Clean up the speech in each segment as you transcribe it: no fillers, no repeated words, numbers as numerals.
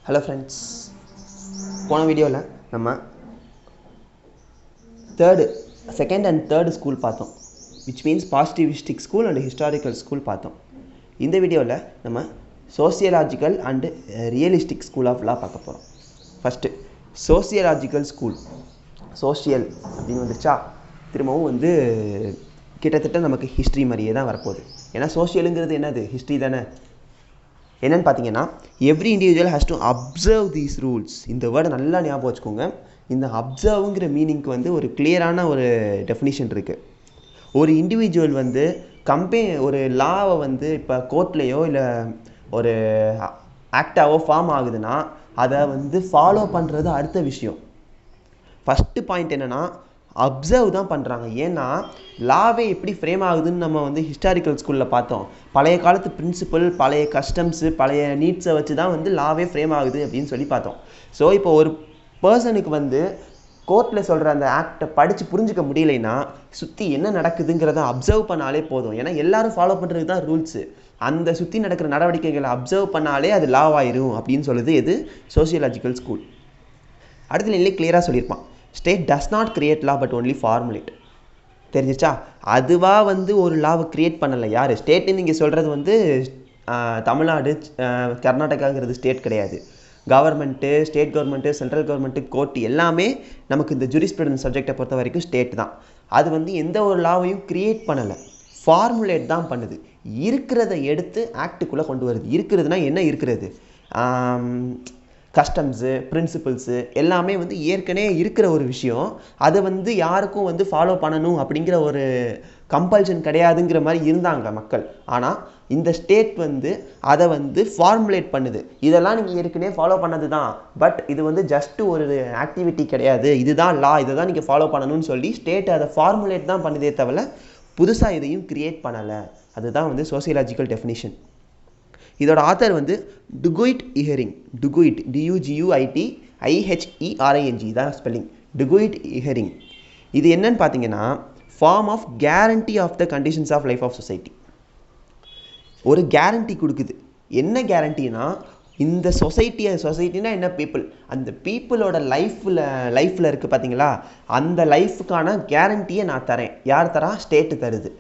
Hello friends, போன வீடியோவில் நம்ம செகண்ட் அண்ட் தேர்டு ஸ்கூல் பார்த்தோம். Which means positivistic school and historical school பார்த்தோம். இந்த வீடியோவில் நம்ம sociological and realistic school of law பார்க்க போகிறோம். First sociological school. சோஷியல் அப்படின்னு வந்துச்சா, திரும்பவும் கிட்டத்தட்ட நமக்கு ஹிஸ்ட்ரி மாதிரியே தான் வரப்போகுது. ஏன்னா சோஷியலுங்கிறது என்னது, ஹிஸ்ட்ரி தானே. என்னென்னு பார்த்தீங்கன்னா, every individual has to observe these rules. இந்த வேர்டை நல்லா ஞாபகம் வச்சுக்கோங்க. இந்த அப்சர்வுங்கிற மீனிங்க்கு ஒரு கிளியரான ஒரு டெஃபினிஷன் இருக்குது. ஒரு இண்டிவிஜுவல் ஒரு லாவை இப்போ கோர்ட்லேயோ இல்லை ஒரு ஆக்டாவோ ஃபார்ம் ஆகுதுன்னா அதை ஃபாலோ பண்ணுறது அடுத்த விஷயம். ஃபஸ்ட்டு பாயிண்ட் என்னென்னா, அப்சர்வ் தான் பண்ணுறாங்க. ஏன்னா லாவே எப்படி ஃப்ரேம் ஆகுதுன்னு நம்ம ஹிஸ்டாரிக்கல் ஸ்கூலில் பார்த்தோம். பழைய காலத்து பிரின்சிபல், பழைய கஸ்டம்ஸு, பழைய நீட்ஸை வச்சு தான் லாவே ஃப்ரேம் ஆகுது அப்படின்னு சொல்லி பார்த்தோம். ஸோ இப்போ ஒரு பர்சனுக்கு கோர்ட்டில் சொல்கிற அந்த ஆக்டை படித்து புரிஞ்சிக்க முடியலைன்னா சுற்றி என்ன நடக்குதுங்கிறத அப்சர்வ் பண்ணாலே போதும். ஏன்னா எல்லோரும் ஃபாலோ பண்ணுறது தான் ரூல்ஸு. அந்த சுற்றி நடக்கிற நடவடிக்கைகளை அப்சர்வ் பண்ணாலே அது லாவாயிரும் அப்படின்னு சொல்லுது எது, சோசியலாஜிக்கல் ஸ்கூல். அடுத்த நிலையிலே கிளியராக சொல்லியிருப்பான், state does not create law but only formulate. தெரிஞ்சிச்சா? அதுவாக ஒரு லாவை க்ரியேட் பண்ணலை. யார் ஸ்டேட்டுன்னு இங்கே சொல்கிறது தமிழ்நாடு, கர்நாடகாங்கிறது ஸ்டேட் கிடையாது. Government, state government, central government, court எல்லாமே நமக்கு இந்த ஜூரிஸ்ப்ருடன்ஸ் சப்ஜெக்டை பொறுத்த வரைக்கும் ஸ்டேட் தான். அது எந்த ஒரு லாவையும் க்ரியேட் பண்ணலை, ஃபார்முலேட் தான் பண்ணுது. இருக்கிறத எடுத்து ஆக்டுக்குள்ளே கொண்டு வருது. இருக்கிறதுனா என்ன இருக்கிறது, கஸ்டம்ஸு, பிரின்சிபல்ஸு எல்லாமே ஏற்கனவே இருக்கிற ஒரு விஷயம். அதை யாருக்கும் ஃபாலோ பண்ணணும் அப்படிங்கிற ஒரு கம்பல்ஷன் கிடையாதுங்கிற மாதிரி இருந்தாங்க மக்கள். ஆனால் இந்த ஸ்டேட் அதை ஃபார்முலேட் பண்ணுது. இதெல்லாம் நீங்கள் ஏற்கனவே ஃபாலோ பண்ணது தான், பட் இது ஜஸ்ட் ஒரு ஆக்டிவிட்டி கிடையாது, இதுதான் லா, இதை தான் நீங்கள் ஃபாலோ பண்ணணும்னு சொல்லி ஸ்டேட் அதை ஃபார்முலேட் தான் பண்ணுதே தவிர புதுசாக இதையும் க்ரியேட் பண்ணலை. அதுதான் சோசியலாஜிக்கல் டெஃபினிஷன். இதோட author Duguit Ihering. Duguit, DUGUIT IHERING தான் ஸ்பெல்லிங். Duguit Ihering. இது என்னன்னு பார்த்தீங்கன்னா, form of guarantee of the conditions of life of society. ஒரு கேரண்டி கொடுக்குது. என்ன கேரண்டினா, இந்த சொசைட்டினா என்ன, பீப்புள். அந்த பீப்புளோட லைஃப்பில் இருக்குது பார்த்தீங்களா, அந்த லைஃபுக்கான கேரண்டியை நான் தரேன். யார் தரா? ஸ்டேட்டு தருது.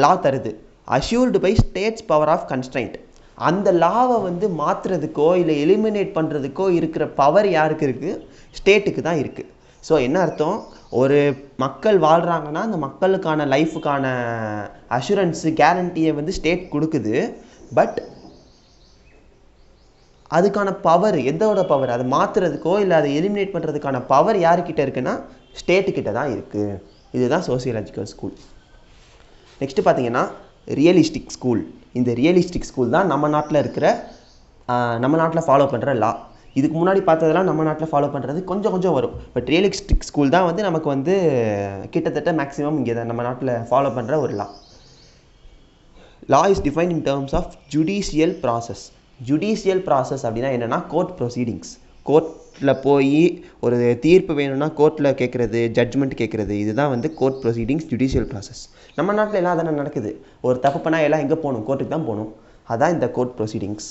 லா தருது. Assured by state's power of constraint. அந்த லாவை மாற்றுறதுக்கோ இல்லை எலிமினேட் பண்ணுறதுக்கோ இருக்கிற பவர் யாருக்கு இருக்குது? ஸ்டேட்டுக்கு தான் இருக்குது. ஸோ என்ன அர்த்தம், ஒரு மக்கள் வாழ்கிறாங்கன்னா அந்த மக்களுக்கான லைஃபுக்கான அஷூரன்ஸு, கேரண்டியை ஸ்டேட் கொடுக்குது. பட் அதுக்கான பவர், எதோட பவர், அதை மாற்றுறதுக்கோ இல்லை அதை எலிமினேட் பண்ணுறதுக்கான பவர் யாருக்கிட்ட இருக்குன்னா ஸ்டேட்டுக்கிட்ட தான் இருக்குது. இதுதான் சோசியலாஜிக்கல் ஸ்கூல். நெக்ஸ்ட்டு பார்த்தீங்கன்னா ரியலிஸ்டிக் ஸ்கூல். இந்த ரியலிஸ்டிக் ஸ்கூல் தான் நம்ம நாட்டில் ஃபாலோ பண்ணுற லா. இதுக்கு முன்னாடி பார்த்ததெல்லாம் நம்ம நாட்டில் ஃபாலோ பண்ணுறது கொஞ்சம் வரும். பட் ரியலிஸ்டிக் ஸ்கூல் தான் நமக்கு கிட்டத்தட்ட மேக்ஸிமம் இங்கே நம்ம நாட்டில் ஃபாலோ பண்ணுற ஒரு law. Law is defined in terms of judicial process. Judicial process அப்படின்னா என்னென்னா, கோர்ட் ப்ரொசீடிங்ஸ். கோர்ட்டில் போய் ஒரு தீர்ப்பு வேணும்னா கோர்ட்டில் கேட்குறது, ஜட்ஜ்மெண்ட் கேட்குறது, இதுதான் கோர்ட் ப்ரொசீடிங்ஸ், ஜுடிஷியல் ப்ராசஸ். நம்ம நாட்டில் எல்லாம் அதானே நடக்குது. ஒரு தப்பு பண்ணால் எல்லாம் எங்கே போகணும்? கோர்ட்டுக்கு தான் போகணும். அதான் இந்த கோர்ட் ப்ரொசீடிங்ஸ்.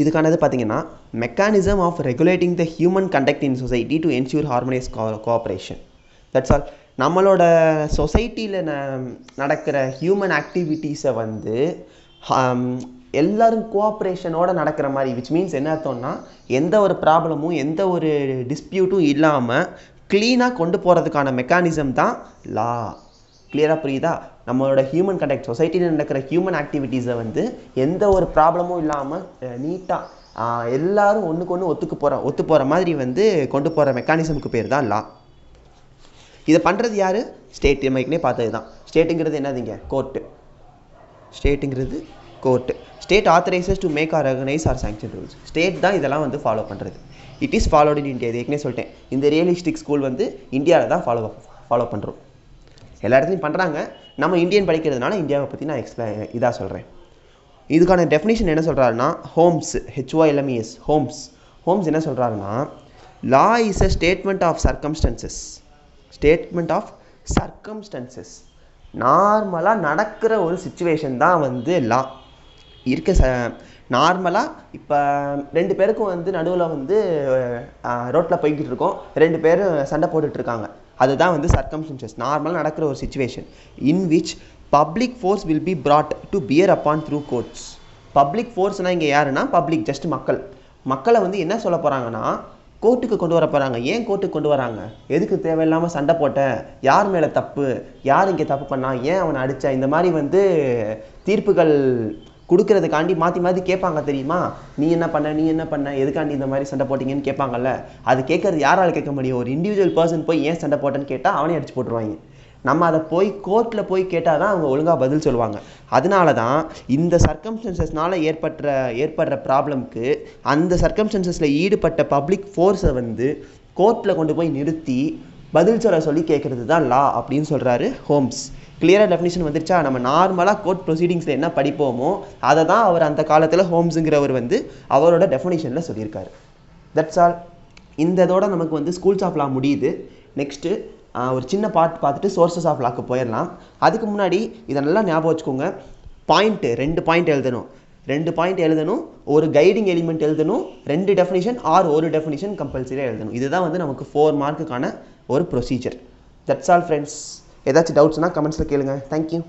இதுக்கானது பார்த்தீங்கன்னா, mechanism of regulating the human conduct in society to ensure harmonious cooperation. That's all. நம்மளோட சொசைட்டியில் நடக்கிற ஹியூமன் ஆக்டிவிட்டீஸை எல்லோரும் கோஆப்ரேஷனோடு நடக்கிற மாதிரி. விச் மீன்ஸ் என்ன அர்த்தம்னா, எந்த ஒரு ப்ராப்ளமும் எந்த ஒரு டிஸ்பியூட்டும் இல்லாமல் க்ளீனாக கொண்டு போகிறதுக்கான மெக்கானிசம் தான் லா. கிளியராக புரியுதா? நம்மளோட ஹியூமன் கண்டக்ட், சொசைட்டியில் நடக்கிற ஹியூமன் ஆக்டிவிட்டீஸை எந்த ஒரு ப்ராப்ளமும் இல்லாமல் நீட்டாக எல்லோரும் ஒன்றுக்கு ஒன்று ஒத்து போகிற மாதிரி கொண்டு போகிற மெக்கானிசமுக்கு பேர் தான் லா. இதை பண்ணுறது யார்? ஸ்டேட். மைக்குனே பார்த்தது தான். ஸ்டேட்டுங்கிறது என்னதுங்க? கோர்ட்டு. ஸ்டேட்டுங்கிறது court. State authorises to make or recognise or sanction rules. State தான் இதெல்லாம் ஃபாலோ பண்ணுறது. It is followed in India. இது ஏற்கனவே சொல்லிட்டேன். இந்த ரியலிஸ்டிக் ஸ்கூல் இந்தியாவில் தான் ஃபாலோ பண்ணுறோம். எல்லா இடத்துலையும் பண்ணுறாங்க. நம்ம இந்தியன் படிக்கிறதுனால இந்தியாவை பற்றி நான் இதாக சொல்கிறேன். இதுக்கான டெஃபினிஷன் என்ன சொல்கிறாருன்னா, ஹோம்ஸ், HOLMES, ஹோம்ஸ் என்ன சொல்கிறாருன்னா, லா is a statement of circumstances. Statement of circumstances. நார்மலாக நடக்கிற ஒரு சிச்சுவேஷன் தான் லா. நார்மலாக இப்போ 2 பேருக்கும் வந்து நடுவில் வந்து ரோட்டில் போய்கிட்டு இருக்கோம், 2 பேரும் சண்டை போட்டுட்ருக்காங்க. அதுதான் வந்து சர்க்கம்ஸ்டன்சஸ், நார்மலாக நடக்கிற ஒரு situation in which public force will be brought to bear upon through courts. Public ஃபோர்ஸ்னால் இங்கே யாருன்னா பப்ளிக், ஜஸ்ட் மக்களை வந்து என்ன சொல்ல போகிறாங்கன்னா கோர்ட்டுக்கு கொண்டு வர போகிறாங்க. ஏன் கோர்ட்டுக்கு கொண்டு வராங்க? எதுக்கு தேவையில்லாமல் சண்டை போட்ட, யார் மேலே தப்பு, யார் இங்கே தப்பு பண்ணா, ஏன் அவனை அடித்தா, இந்த மாதிரி வந்து தீர்ப்புகள் கொடுக்கறதுக்காண்டி மாற்றி கேட்பாங்க தெரியுமா? நீ என்ன பண்ண, எதுக்காண்டி இந்த மாதிரி சண்டை போட்டிங்கன்னு கேட்பாங்கல்ல. அது கேட்கறது யாரால் கேட்க முடியும்? ஒரு இண்டிவிஜுவல் பர்சன் போய் ஏன் சண்டை போட்டேன்னு கேட்டால் அவனே அடிச்சு போட்டுருவாங்க. நம்ம அதை போய் கோர்ட்டில் போய் கேட்டால் தான் அவங்க ஒழுங்காக பதில் சொல்லுவாங்க. அதனால தான் இந்த சர்க்கம்ஸ்டன்சஸ்னால் ஏற்படுற ப்ராப்ளம்க்கு அந்த சர்க்கம்ஸ்டன்சஸில் ஈடுபட்ட பப்ளிக் ஃபோர்ஸை வந்து கோர்ட்டில் கொண்டு போய் நிறுத்தி பதில் சொல்ல சொல்லி கேட்குறது தான் லா அப்படின்னு சொல்கிறாரு ஹோம்ஸ். கிளியராக டெஃபினிஷன் வந்துருச்சா? நம்ம நார்மலாக கோர்ட் ப்ரொசீடிங்ஸில் என்ன படிப்போமோ அதை தான் அவர் அந்த காலத்தில் ஹோம்ஸுங்கிறவர் வந்து அவரோட டெஃபினிஷனில் சொல்லியிருக்காரு. That's all. இந்த இதோட நமக்கு வந்து ஸ்கூல்ஸ் ஆஃப் லா முடியுது. நெக்ஸ்ட்டு ஒரு சின்ன பார்த்துட்டு சோர்சஸ் ஆஃப் லாக்கு போயிடலாம். அதுக்கு முன்னாடி இதை நல்லா ஞாபகம் வச்சுக்கோங்க. 2 பாயிண்ட் எழுதணும், ஒரு கைடிங் எலிமெண்ட் எழுதணும், 2 டெஃபினிஷன் ஆர் ஒரு டெஃபினிஷன் கம்பல்சரியாக எழுதணும். இதுதான் வந்து நமக்கு 4 மார்க்குக்கான ஒரு ப்ரொசீஜர். That's all friends. ஏதாச்சும் டவுட்ஸ்னால் கமெண்ட்ஸில் கேளுங்க. தேங்க்யூ.